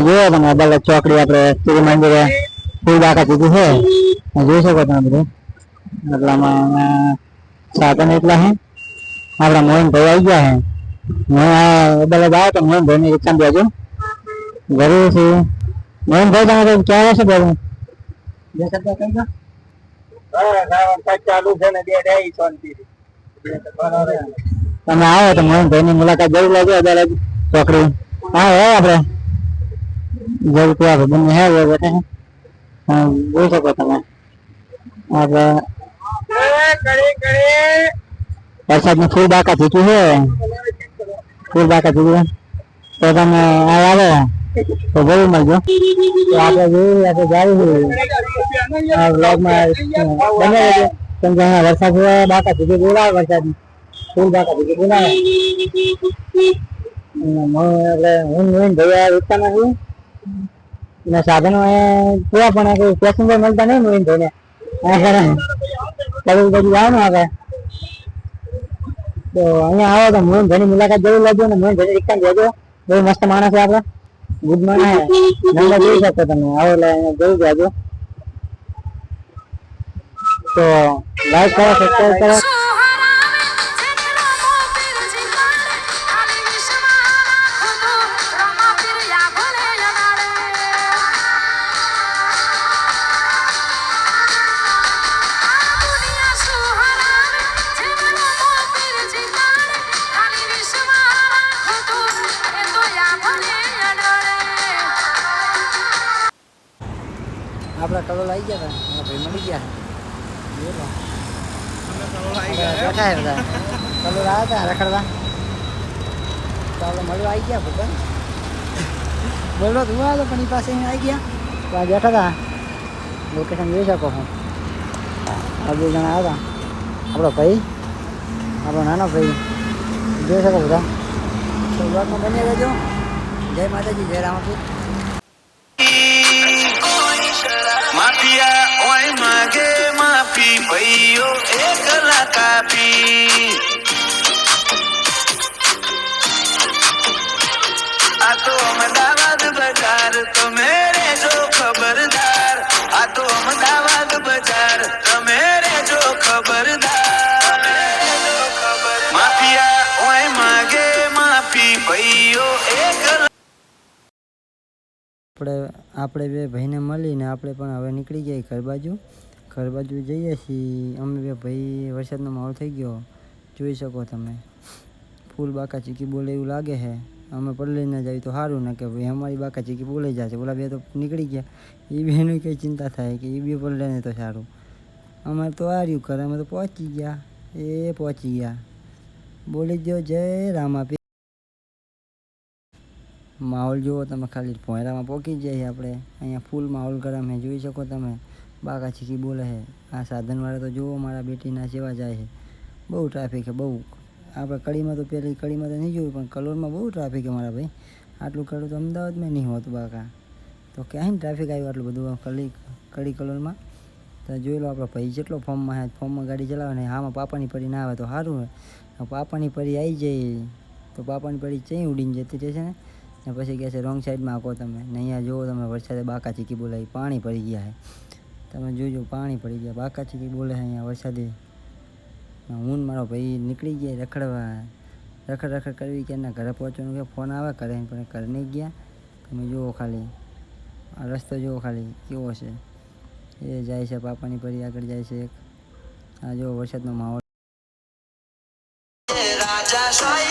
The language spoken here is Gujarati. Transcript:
જોયો તમે અદાલત ચોકડી આપણે સૂર્ય મંદિરે ફૂલ બાકા ચીકી છે જોઈ શકો તમે બધું એટલામાં સાધન એટલા હે આપણા મોહન ભાઈ આવી ગયા હે હું અદાલત આવ્યો તો મોહન ભાઈ ની રિક્ષા બેજો જરૂર છે મોહન ભાઈ તમે ક્યાં હશે બોલું બે શબ્દ કઈ દો ચાલુ છે ને તમે આવો તો મોહન ભાઈ ની મુલાકાત જરૂર લેજો અદાલત ચોકડી હા હે આપડે જરૂર ત્યાં બંને હે બેઠા જોઈ શકો તમે આપડે વરસાદ નું ફૂલ બાકા જીતું છે ફૂલ બાકા જીતું તો તમે આવે તો જરૂર મળજો તો આપણે જોયું આપણે જાવી બ્લોગમાં બને કેમ કે વરસાદ બાકા જીતું બોલાવે વરસાદ ફૂલ બાકા જીતું બોલાવે એટલે હું ભાઈ વિસ્તારમાં છું ને સાધનો કેવા પણ પેસેન્જર મળતા નહીં મોહિન ભાઈ ને કબૂલ બધું આવે ને આપણે તો અહીંયા આવો તો મોહન ભાઈ ની મુલાકાત જરૂર લેજો ને મોહન ભાઈ રિક્ષા લેજો બહુ મસ્ત માણસ છે આપડે ગુડ માણસ નંબર જોઈ શકો તમે આવો એટલે જરૂર જાજો તો લાઈક કરો સબસ્ક્રાઈબ કરો આપડા કલોલ આવી ગયા હતા ભાઈ મળી ગયા બેઠા હતા કલોલ આવ્યા હતા રખડવા તો આપણે મળવા આવી ગયા ભગવાન બોલો તું આવ્યો પણ એ પાસે આવી ગયા તો આ બેઠા હતા લોકેશન જોઈ શકો છો આ બે જણા આવ્યા આપણો ભાઈ આપણો નાનો ભાઈ જોઈ શકો બધા તો બ્લોગમાં બની રહેજો જય માતાજી જય રામાપીર માફિયા ઓય માગે માફી ભાઈઓ એકલા કાપી આ તો અમદાવાદ બજાર તો મેરે જો ખબરદાર આ તો અમદાવાદ બજાર તમે જો ખબરદાર માફિયા ઓય માગે માફી ભાઈઓ એકલા આપણે બે ભાઈને મળીને આપણે પણ હવે નીકળી ગયા ઘર બાજુ જઈએ છીએ અમે બે ભાઈ વરસાદનો માહોલ થઈ ગયો જોઈ શકો તમે ફૂલ બાકા ચીકી બોલે એવું લાગે છે અમે પલળીને જઈએ તો સારું ને કે ભાઈ અમારી બાકા ચીકી બોલાઈ જશે ઓલા બે તો નીકળી ગયા એ બેનું કંઈ ચિંતા થાય કે એ બે પલળે ને તો સારું અમારે તો આ રહ્યું કરે અમે તો પહોંચી ગયા બોલી દો જય રામાપીર માહોલ જુઓ તમે ખાલી ભોંયરામાં પહોંચી જાય આપણે અહીંયા ફૂલ માહોલ ગરમ છે જોઈ શકો તમે બાકા ચીકી બોલે છે આ સાધનવાળા તો જુઓ મારા બેટીના સેવા જાય છે બહુ ટ્રાફિક છે બહુ આપણે કડીમાં તો પહેલી કડીમાં તો નહીં જોયું પણ કલોલમાં બહુ ટ્રાફિક છે મારા ભાઈ આટલું કડું તો અમદાવાદમાં નહીં હોતું બાકા તો ક્યાંય ટ્રાફિક આવ્યું આટલું બધું કડી કલોલમાં તો જોઈ લો આપણો ભાઈ જેટલો ફોર્મમાં ગાડી ચલાવે ને આમાં પાપાની પડી ના આવે તો સારું હોય પાપાની પડી આવી જાય તો પાપાની પડી ચઈ ઉડીને જતી રહેશે ને પછી કહે છે રોંગ સાઈડમાં આંકો તમે ને અહીંયા જુઓ તમે વરસાદે બાકા ચીકી બોલાવી પાણી પડી ગયા છે તમે જોજો પાણી પડી ગયા બાકા ચીકી બોલે છે અહીંયા વરસાદે હું મારો ભાઈ નીકળી ગયા રખડ કરવી કે એના ઘરે પહોંચવાનું કે ફોન આવે કરે પણ ઘરે નહીં ગયા તમે જુઓ ખાલી આ રસ્તો જુઓ ખાલી કેવો છે એ જાય છે પાપાની પરી આગળ જાય છે આ જુઓ વરસાદનો માહોલ રાજા